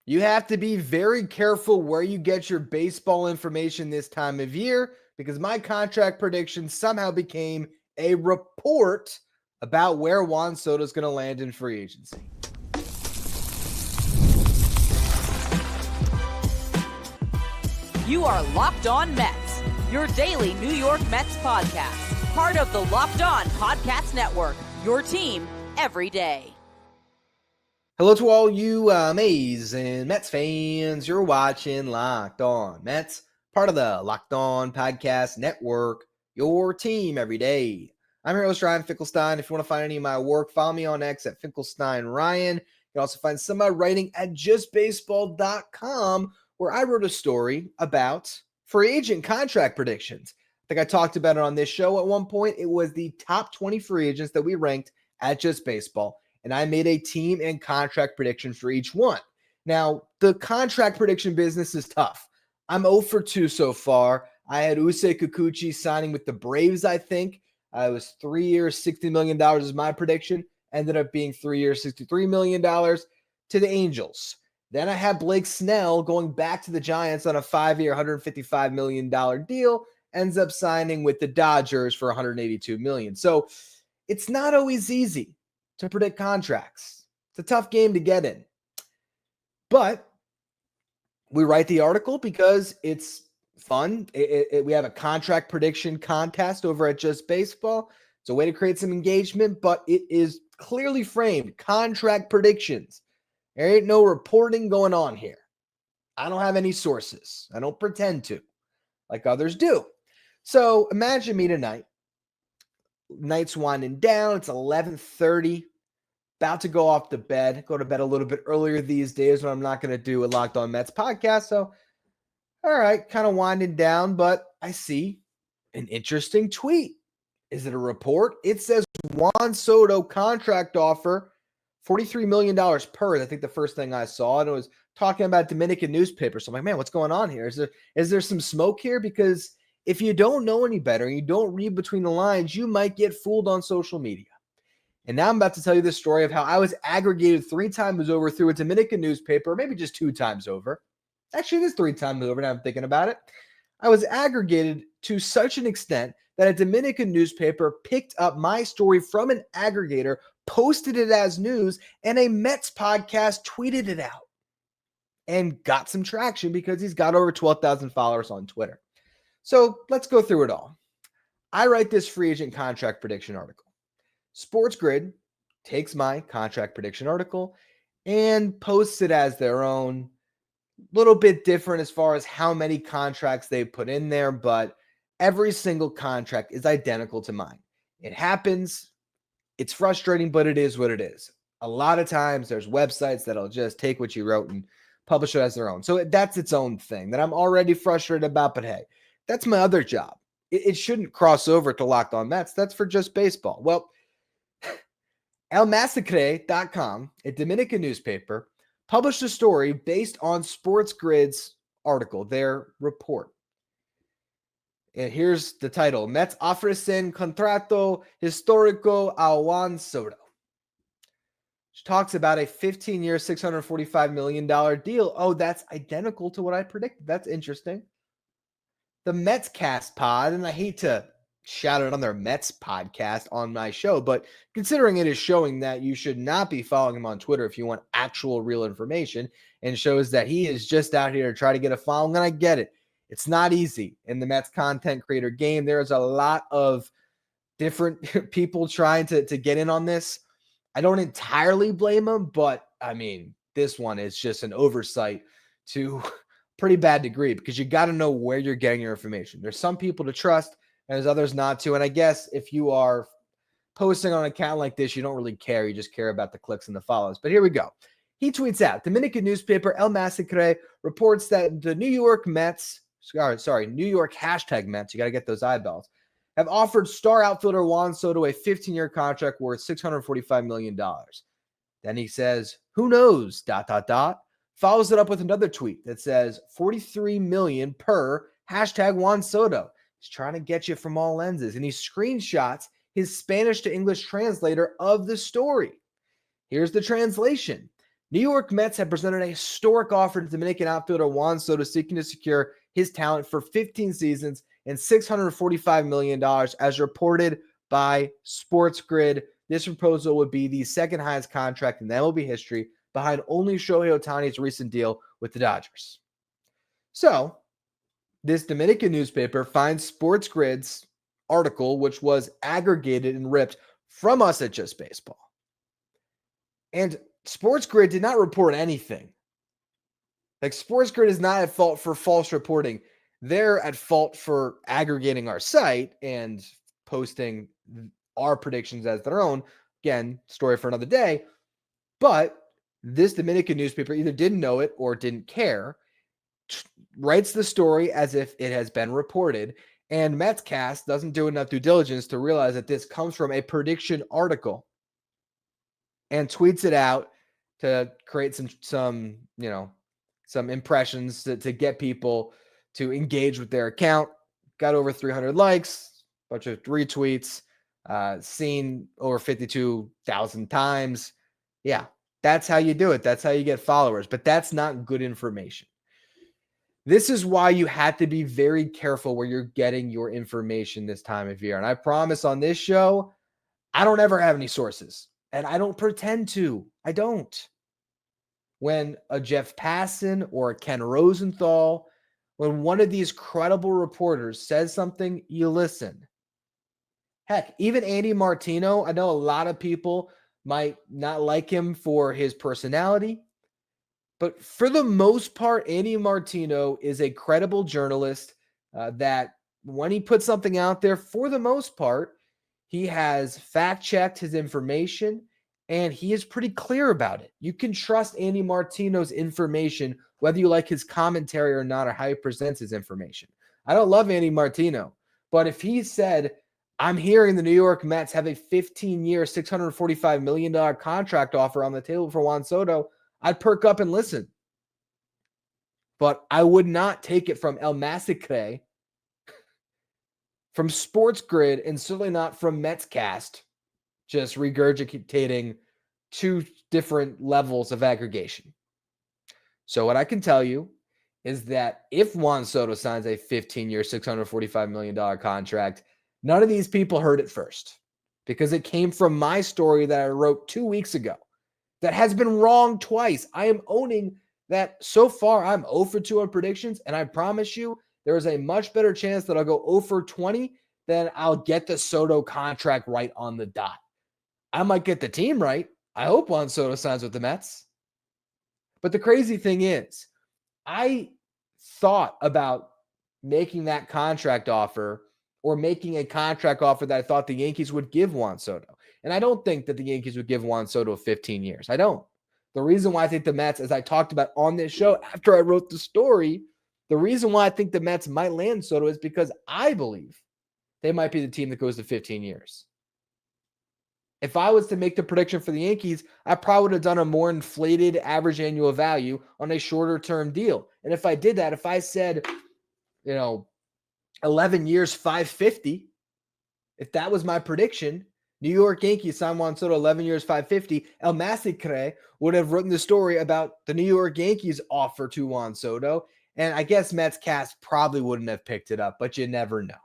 You have to be very careful where you get your baseball information this time of year because my contract prediction somehow became a report about where Juan Soto is going to land in free agency. You are Locked On Mets, your daily New York Mets podcast. Part of the Locked On Podcast Network, your team every day. Hello to all you amazing Mets fans. You're watching Locked On Mets, part of the Locked On Podcast Network, your team every day. I'm your host, Ryan Finkelstein. If you want to find any of my work, follow me on X at FinkelsteinRyan. You can also find some of my writing at justbaseball.com, where I wrote a story about free agent contract predictions. I think I talked about it on this show at one point. It was the top 20 free agents that we ranked at Just Baseball, and I made a team and contract prediction for each one. Now, the contract prediction business is tough. I'm 0 for 2 so far. I had Usei Kikuchi signing with the Braves, I think. It was 3 years, $60 million is my prediction. Ended up being 3 years, $63 million to the Angels. Then I had Blake Snell going back to the Giants on a 5-year, $155 million deal. Ends up signing with the Dodgers for $182 million. So it's not always easy to predict contracts. It's a tough game to get in. But we write the article because it's fun. We have a contract prediction contest over at Just Baseball. It's a way to create some engagement, but it is clearly framed contract predictions. There ain't no reporting going on here. I don't have any sources. I don't pretend to, like others do. So imagine me tonight. Night's winding down. It's 11:30. About to go off to bed. Go to bed a little bit earlier these days when I'm not going to do a Locked On Mets podcast. So, all right, kind of winding down, but I see an interesting tweet. Is it a report? It says Juan Soto contract offer, $43 million per. I think the first thing I saw, and it was talking about Dominican newspapers. So I'm like, man, what's going on here? Is there some smoke here? Because if you don't know any better and you don't read between the lines, you might get fooled on social media. And now I'm about to tell you the story of how I was aggregated 3 times over through a Dominican newspaper, maybe just 2 times over. Actually, it is 3 times over now I'm thinking about it. I was aggregated to such an extent that a Dominican newspaper picked up my story from an aggregator, posted it as news, and a Mets podcast tweeted it out and got some traction because he's got over 12,000 followers on Twitter. So let's go through it all. I write this free agent contract prediction article. Sports Grid takes my contract prediction article and posts it as their own. Little bit different as far as how many contracts they put in there, but every single contract is identical to mine. It happens. It's frustrating, but it is what it is. A lot of times there's websites that'll just take what you wrote and publish it as their own. So that's its own thing that I'm already frustrated about, but hey, that's my other job. It shouldn't cross over to Locked On Mets. That's for Just Baseball. Well, elmasacre.com, a Dominican newspaper, published a story based on Sports Grid's article, their report. And here's the title: Mets ofrecen contrato histórico a Juan Soto. Which talks about a 15-year, $645 million deal. Oh, that's identical to what I predicted. That's interesting. The Mets Cast pod, and I hate to shout out on their Mets podcast on my show, but considering it is showing that you should not be following him on Twitter if you want actual real information, and shows that he is just out here to try to get a following, and I get it. It's not easy in the Mets content creator game. There's a lot of different people trying to get in on this. I don't entirely blame them, but I mean, this one is just an oversight to a pretty bad degree because you got to know where you're getting your information. There's some people to trust and there's others not to. And I guess if you are posting on an account like this, you don't really care. You just care about the clicks and the follows. But here we go. He tweets out, Dominican newspaper El Masacre reports that the New York Mets, New York hashtag Mets, you got to get those eyeballs, have offered star outfielder Juan Soto a 15-year contract worth $645 million. Then he says, who knows, ... Follows it up with another tweet that says $43 million per hashtag Juan Soto. He's trying to get you from all lenses. And he screenshots his Spanish to English translator of the story. Here's the translation. New York Mets have presented a historic offer to Dominican outfielder Juan Soto, seeking to secure his talent for 15 seasons and $645 million, as reported by Sports Grid. This proposal would be the second highest contract in MLB history, behind only Shohei Ohtani's recent deal with the Dodgers. So, this Dominican newspaper finds Sports Grid's article, which was aggregated and ripped from Us at Just Baseball. And Sports Grid did not report anything. Like, Sports Grid is not at fault for false reporting. They're at fault for aggregating our site and posting our predictions as their own. Again, story for another day. But this Dominican newspaper either didn't know it or didn't care, writes the story as if it has been reported, and Metscast doesn't do enough due diligence to realize that this comes from a prediction article and tweets it out to create some impressions to get people to engage with their account. Got over 300 likes, bunch of retweets, seen over 52,000 times. Yeah, that's how you do it. That's how you get followers, but that's not good information. This is why you have to be very careful where you're getting your information this time of year. And I promise on this show, I don't ever have any sources, and I don't pretend to. I don't. When a Jeff Passan or a Ken Rosenthal, when one of these credible reporters says something, you listen. Heck, even Andy Martino, I know a lot of people might not like him for his personality, but for the most part, Andy Martino is a credible journalist that when he puts something out there, for the most part, he has fact-checked his information, and he is pretty clear about it. You can trust Andy Martino's information, whether you like his commentary or not, or how he presents his information. I don't love Andy Martino, but if he said, I'm hearing the New York Mets have a 15-year, $645 million contract offer on the table for Juan Soto, I'd perk up and listen. But I would not take it from El Massacre, from Sports Grid, and certainly not from Metscast, just regurgitating two different levels of aggregation. So what I can tell you is that if Juan Soto signs a 15-year, $645 million contract, none of these people heard it first, because it came from my story that I wrote 2 weeks ago that has been wrong twice. I am owning that so far I'm 0 for 2 on predictions, and I promise you there is a much better chance that I'll go 0 for 20 than I'll get the Soto contract right on the dot. I might get the team right. I hope Juan Soto signs with the Mets. But the crazy thing is, I thought about making that contract offer, or making a contract offer that I thought the Yankees would give Juan Soto. And I don't think that the Yankees would give Juan Soto 15 years. I don't. The reason why I think the Mets, as I talked about on this show after I wrote the story, the reason why I think the Mets might land Soto is because I believe they might be the team that goes to 15 years. If I was to make the prediction for the Yankees, I probably would have done a more inflated average annual value on a shorter term deal. And if I did that, if I said, 11 years, 550, if that was my prediction, New York Yankees sign Juan Soto 11 years, 550, El Massacre would have written the story about the New York Yankees offer to Juan Soto. And I guess Metscast probably wouldn't have picked it up, but you never know.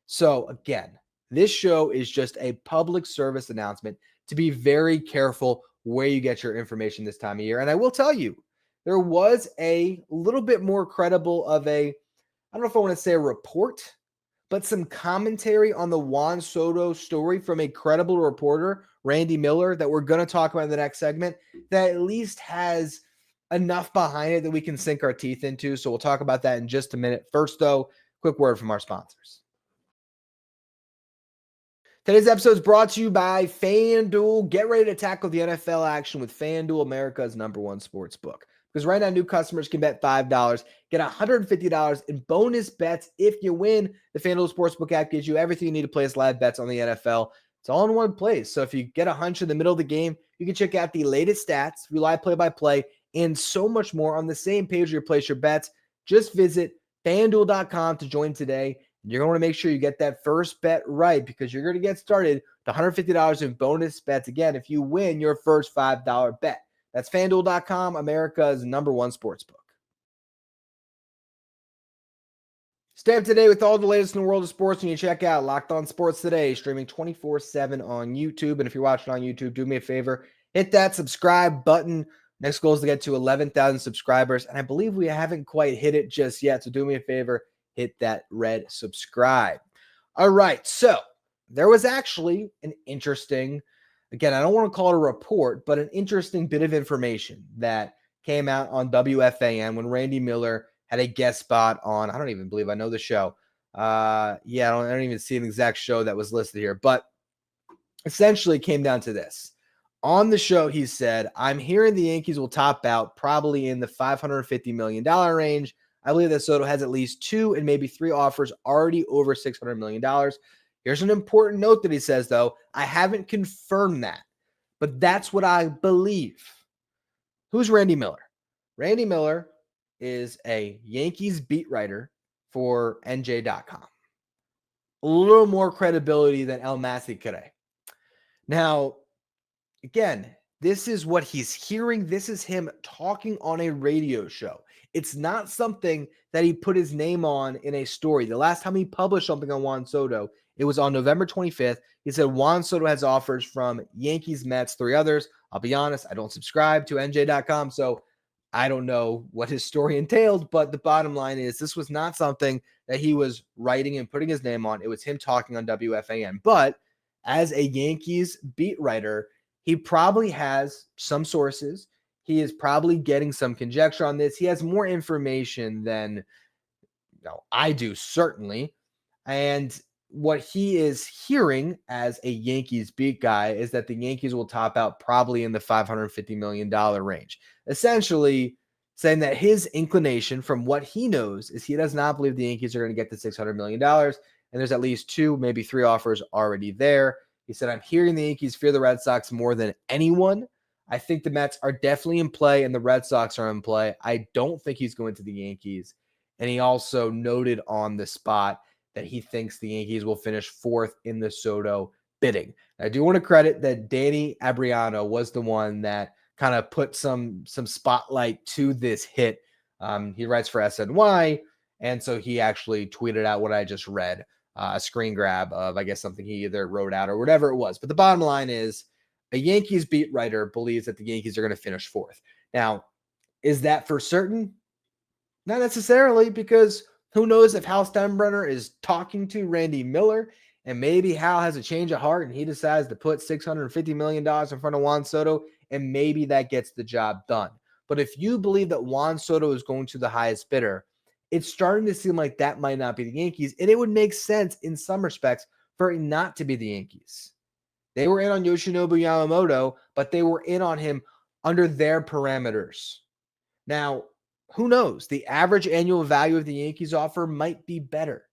So again, this show is just a public service announcement to be very careful where you get your information this time of year. And I will tell you, there was a little bit more credible of a, I don't know if I want to say a report, but some commentary on the Juan Soto story from a credible reporter, Randy Miller, that we're going to talk about in the next segment, that at least has enough behind it that we can sink our teeth into. So we'll talk about that in just a minute. First, though, quick word from our sponsors. Today's episode is brought to you by FanDuel. Get ready to tackle the NFL action with FanDuel, America's #1 sports book. Because right now, new customers can bet $5, get $150 in bonus bets if you win. The FanDuel Sportsbook app gives you everything you need to place live bets on the NFL. It's all in one place. So if you get a hunch in the middle of the game, you can check out the latest stats, live play-by-play, and so much more on the same page where you place your bets. Just visit FanDuel.com to join today. You're going to want to make sure you get that first bet right, because you're going to get started with $150 in bonus bets again if you win your first $5 bet. That's FanDuel.com, America's #1 sportsbook. Stay up to date with all the latest in the world of sports when you check out Locked On Sports Today, streaming 24/7 on YouTube. And if you're watching on YouTube, do me a favor, hit that subscribe button. Next goal is to get to 11,000 subscribers, and I believe we haven't quite hit it just yet. So do me a favor, hit that red subscribe. All right, so there was actually an interesting, again, I don't want to call it a report, but an interesting bit of information that came out on WFAN when Randy Miller had a guest spot on, I don't even believe I know the show. I don't even see an exact show that was listed here, but essentially it came down to this. On the show, he said, I'm hearing the Yankees will top out probably in the $550 million range. I believe that Soto has at least 2 and maybe 3 offers already over $600 million. Here's an important note that he says, though. I haven't confirmed that, but that's what I believe. Who's Randy Miller? Randy Miller is a Yankees beat writer for NJ.com. A little more credibility than El Masicre. Now, again, this is what he's hearing. This is him talking on a radio show. It's not something that he put his name on in a story. The last time he published something on Juan Soto, it was on November 25th. He said Juan Soto has offers from Yankees, Mets, 3 others. I'll be honest, I don't subscribe to NJ.com, so I don't know what his story entailed, but the bottom line is this was not something that he was writing and putting his name on. It was him talking on WFAN. But as a Yankees beat writer, he probably has some sources. He is probably getting some conjecture on this. He has more information than I do, certainly. And what he is hearing as a Yankees beat guy is that the Yankees will top out probably in the $550 million range. Essentially saying that his inclination from what he knows is he does not believe the Yankees are going to get to $600 million. And there's at least 2, maybe 3 offers already there. He said, I'm hearing the Yankees fear the Red Sox more than anyone. I think the Mets are definitely in play and the Red Sox are in play. I don't think he's going to the Yankees. And he also noted on the spot that he thinks the Yankees will finish 4th in the Soto bidding. I do want to credit that Danny Abriano was the one that kind of put some spotlight to this hit. He writes for SNY, and so he actually tweeted out what I just read, a screen grab of, I guess, something he either wrote out or whatever it was. But the bottom line is a Yankees beat writer believes that the Yankees are going to finish 4th. Now, is that for certain? Not necessarily, because who knows if Hal Steinbrenner is talking to Randy Miller and maybe Hal has a change of heart and he decides to put $650 million in front of Juan Soto, and maybe that gets the job done. But if you believe that Juan Soto is going to the highest bidder, it's starting to seem like that might not be the Yankees, and it would make sense in some respects for it not to be the Yankees. They were in on Yoshinobu Yamamoto, but they were in on him under their parameters. Now, who knows? The average annual value of the Yankees offer might be better.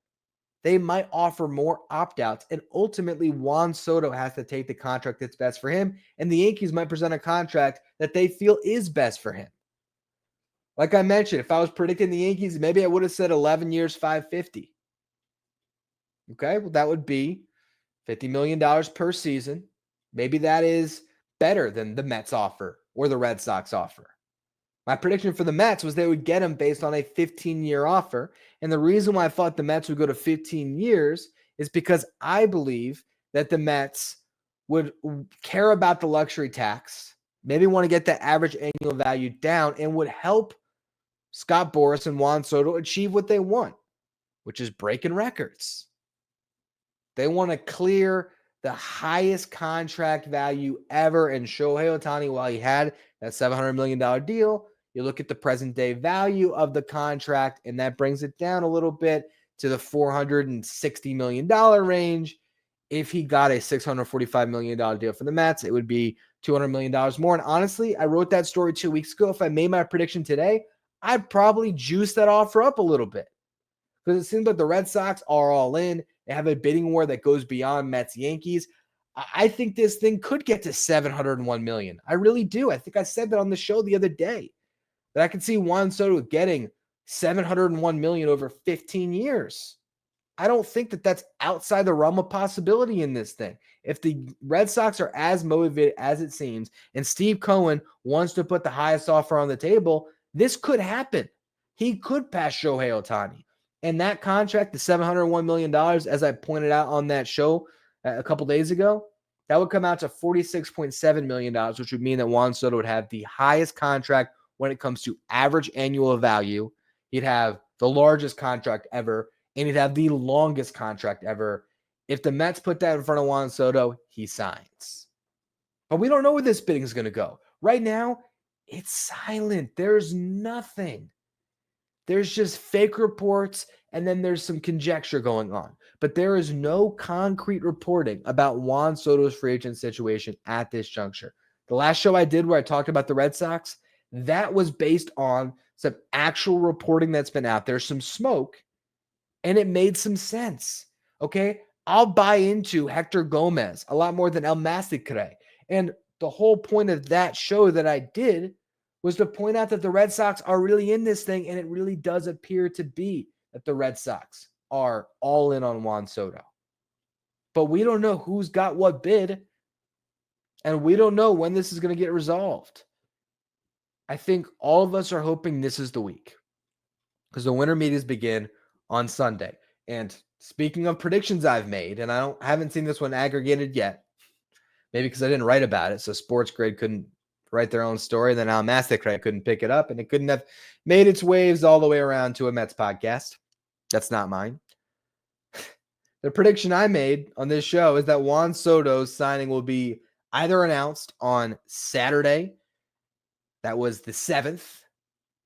They might offer more opt-outs, and ultimately Juan Soto has to take the contract that's best for him, and the Yankees might present a contract that they feel is best for him. Like I mentioned, if I was predicting the Yankees, maybe I would have said 11 years, $550. Okay, well, that would be $50 million per season. Maybe that is better than the Mets offer or the Red Sox offer. My prediction for the Mets was they would get him based on a 15-year offer. And the reason why I thought the Mets would go to 15 years is because I believe that the Mets would care about the luxury tax, maybe want to get the average annual value down, and would help Scott Boras and Juan Soto achieve what they want, which is breaking records. They want to clear the highest contract value ever. And Shohei Ohtani, while he had that $700 million deal, you look at the present day value of the contract, and that brings it down a little bit to the $460 million range. If he got a $645 million deal for the Mets, it would be $200 million more. And honestly, I wrote that story 2 weeks ago. If I made my prediction today, I'd probably juice that offer up a little bit, because it seems like the Red Sox are all in. They have a bidding war that goes beyond Mets Yankees. I think this thing could get to $701 million. I really do. I think I said that on the show the other day, that I could see Juan Soto getting $701 million over 15 years. I don't think that that's outside the realm of possibility in this thing. If the Red Sox are as motivated as it seems, and Steve Cohen wants to put the highest offer on the table, this could happen. He could pass Shohei Ohtani. And that contract, the $701 million, as I pointed out on that show a couple days ago, that would come out to $46.7 million, which would mean that Juan Soto would have the highest contract when it comes to average annual value. He'd have the largest contract ever, and he'd have the longest contract ever. If the Mets put that in front of Juan Soto, he signs. But we don't know where this bidding is going to go. Right now, it's silent. There's nothing. There's just fake reports, and then there's some conjecture going on. But there is no concrete reporting about Juan Soto's free agent situation at this juncture. The last show I did where I talked about the Red Sox, that was based on some actual reporting that's been out there, some smoke, and it made some sense. Okay? I'll buy into Hector Gomez a lot more than El Masticre. And the whole point of that show that I did was to point out that the Red Sox are really in this thing, and it really does appear to be that the Red Sox are all in on Juan Soto. But we don't know who's got what bid, and we don't know when this is going to get resolved. I think all of us are hoping this is the week because the winter meetings begin on Sunday. And speaking of predictions I've made, and I haven't seen this one aggregated yet, maybe because I didn't write about it, so Sports Grid couldn't write their own story. Then Al Masticre couldn't pick it up, and it couldn't have made its waves all the way around to a Mets podcast. That's not mine. The prediction I made on this show is that Juan Soto's signing will be either announced on Saturday, that was the 7th,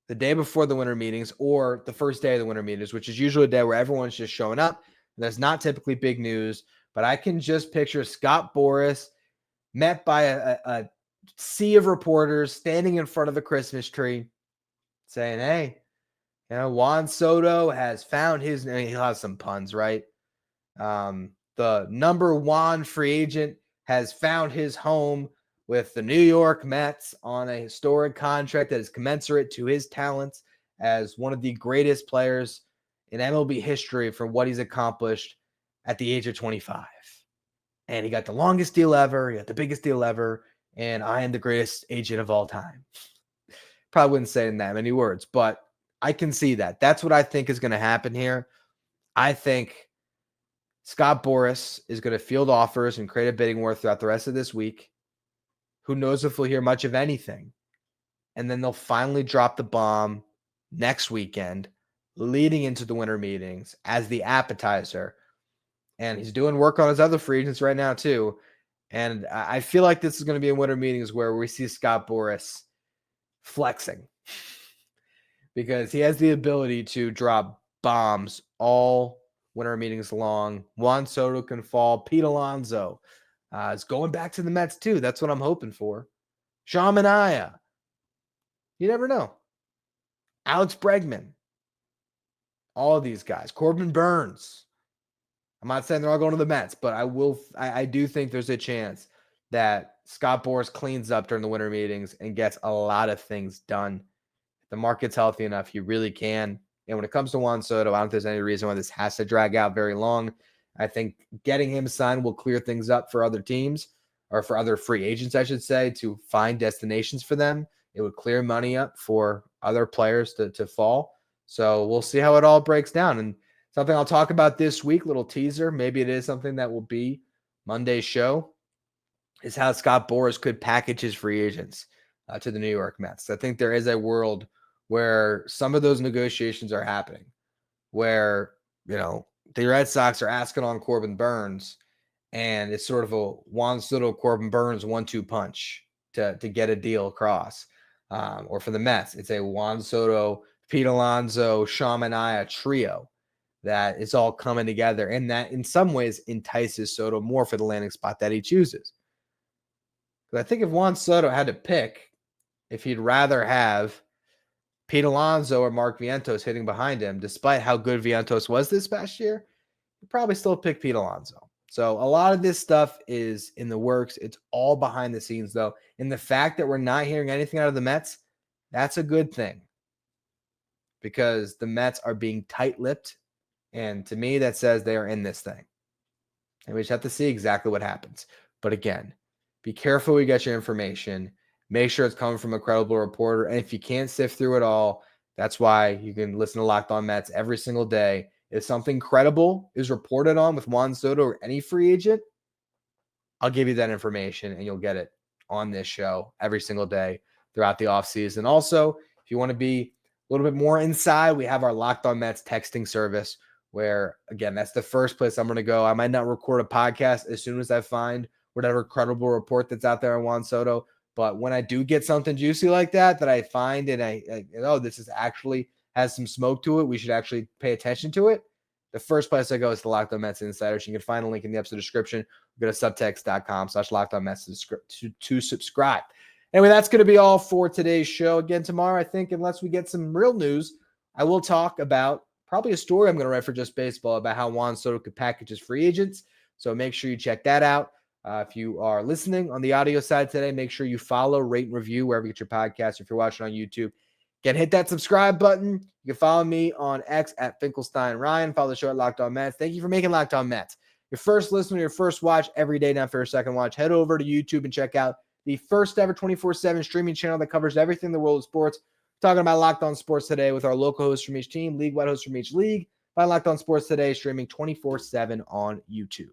the day before the winter meetings, or the first day of the winter meetings, which is usually a day where everyone's just showing up. That's not typically big news, but I can just picture Scott Boras met by a sea of reporters standing in front of the Christmas tree saying, hey, Juan Soto has found his, he'll have some puns, right? The number one free agent has found his home with the New York Mets on a historic contract that is commensurate to his talents as one of the greatest players in MLB history for what he's accomplished at the age of 25. And he got the longest deal ever. He got the biggest deal ever. And I am the greatest agent of all time. Probably wouldn't say it in that many words, but I can see that. That's what I think is going to happen here. I think Scott Boras is going to field offers and create a bidding war throughout the rest of this week. Who knows if we'll hear much of anything. And then they'll finally drop the bomb next weekend, leading into the winter meetings as the appetizer. And he's doing work on his other free agents right now, too. And I feel like this is going to be in winter meetings where we see Scott Boras flexing because he has the ability to drop bombs all winter meetings long. Juan Soto can fall. Pete Alonso is going back to the Mets, too. That's what I'm hoping for. Sean Manaea. You never know. Alex Bregman. All of these guys. Corbin Burns. I'm not saying they're all going to the Mets, but I do think there's a chance that Scott Boras cleans up during the winter meetings and gets a lot of things done. If the market's healthy enough, he really can. And when it comes to Juan Soto, I don't think there's any reason why this has to drag out very long. I think getting him signed will clear things up for other teams, or for other free agents, I should say, to find destinations for them. It would clear money up for other players to fall. So we'll see how it all breaks down. And something I'll talk about this week, little teaser, maybe it is something that will be Monday's show, is how Scott Boras could package his free agents to the New York Mets. I think there is a world where some of those negotiations are happening, where, the Red Sox are asking on Corbin Burns, and it's sort of a Juan Soto, Corbin Burns 1-2 punch to get a deal across. Or for the Mets, it's a Juan Soto, Pete Alonso, Sean Manaea trio that is all coming together, and that in some ways entices Soto more for the landing spot that he chooses. But I think if Juan Soto had to pick, if he'd rather have Pete Alonso or Mark Vientos hitting behind him, despite how good Vientos was this past year, he'd probably still pick Pete Alonso. So a lot of this stuff is in the works. It's all behind the scenes, though. And the fact that we're not hearing anything out of the Mets, that's a good thing, because the Mets are being tight-lipped And to me, that says they are in this thing. And we just have to see exactly what happens. But again, be careful where you get your information. Make sure it's coming from a credible reporter. And if you can't sift through it all, that's why you can listen to Locked On Mets every single day. If something credible is reported on with Juan Soto or any free agent, I'll give you that information and you'll get it on this show every single day throughout the offseason. Also, if you want to be a little bit more inside, we have our Locked On Mets texting service where, again, that's the first place I'm going to go. I might not record a podcast as soon as I find whatever credible report that's out there on Juan Soto. But when I do get something juicy like that I find and I this is actually has some smoke to it, we should actually pay attention to it. The first place I go is the Locked On Mets Insiders. You can find a link in the episode description. Go to subtext.com/LockedOnMets to subscribe. Anyway, that's going to be all for today's show. Again, tomorrow, I think, unless we get some real news, I will talk about probably a story I'm going to write for Just Baseball about how Juan Soto could package his free agents. So make sure you check that out. If you are listening on the audio side today, make sure you follow, rate, and review wherever you get your podcast. If you're watching on YouTube, again, hit that subscribe button. You can follow me on X at FinkelsteinRyan. Follow the show at Locked On Mets. Thank you for making Locked On Mets your first listen, your first watch every day, not for your second watch. Head over to YouTube and check out the first ever 24/7 streaming channel that covers everything in the world of sports. We're talking about Locked On Sports Today with our local hosts from each team, league-wide hosts from each league. Find Locked On Sports Today streaming 24/7 on YouTube.